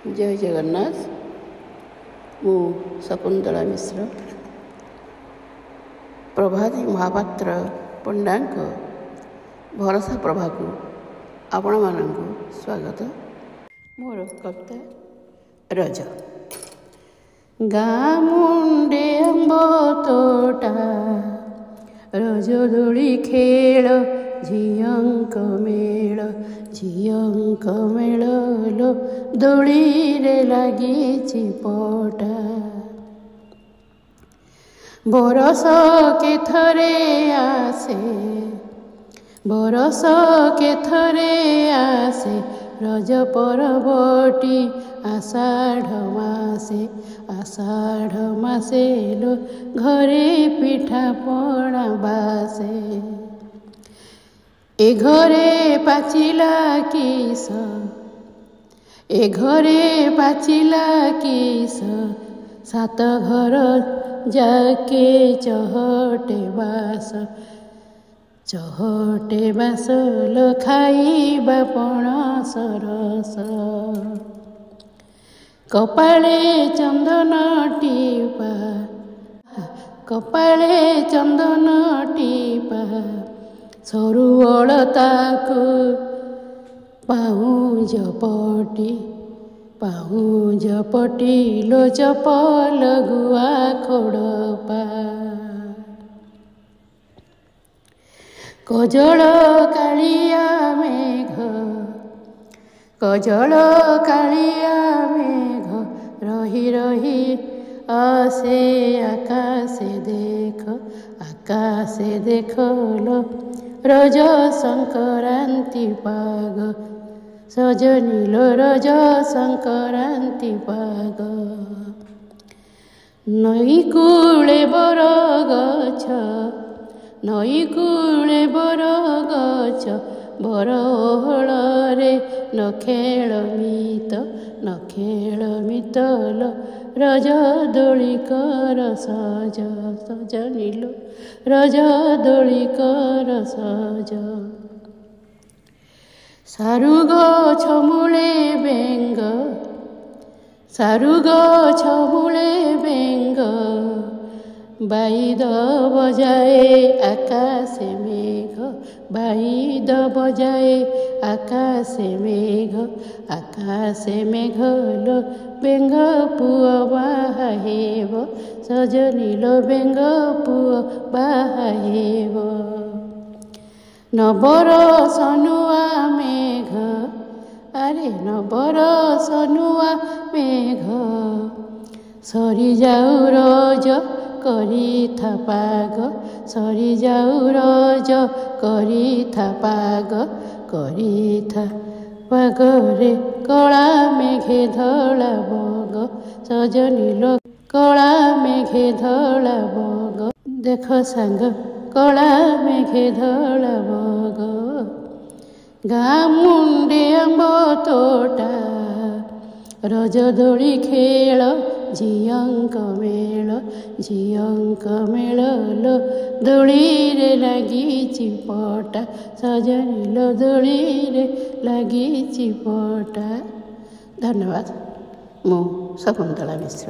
जय जगन्नाथ। मु शकुंतला मिश्र प्रभाती महापात्र पंडा भरोसा प्रभा को आपण मानू स्वागत। मोर कविता रज। गाँ मुंडे अम्ब तोटा रज दोली खेल झियंक मेल लो दोली रे लगी पटा। बरस के आसे रज परबटी आषाढ़ मासे लो घरे पिठा पणा बासे। ए घरे पाचिला किस सात घर जाके चहटे बास लो खाइबा पणस रस। कपाळे चंदन टीपा सरू अलताकू पाहुज पटी लो चपल गुआ खोड़पा। कजल कालिया मेघ रही आसे आकाशे देख लो रज संक्रांति पाग सजनी लो रज संक्रांति पाग। नई कूले बर गछ बर ओहल रे न खेल मित लो रज दोली कर सजनी लो रज दोली कर सज। सारु गछ मूले बेंग बाईद बजाए आकाशे मेघ लो बेंग पुआ बाहेब सजनी लो बेंग पुआ बाहेब। नबर सनुआ मेघ सरी जाऊ रज करी था पाग रे कला मेघे धला बग सजनी लो कला मेघे धला बग। देख सांग कला मेघे धला बग। गाँ मुंडे अम्ब तोटा रज दोली खेल झियंक मेल लो दोली रे लगी पटा सजनी लो दोली रे लगी पटा। धन्यवाद। मु शकुंतला मिश्र।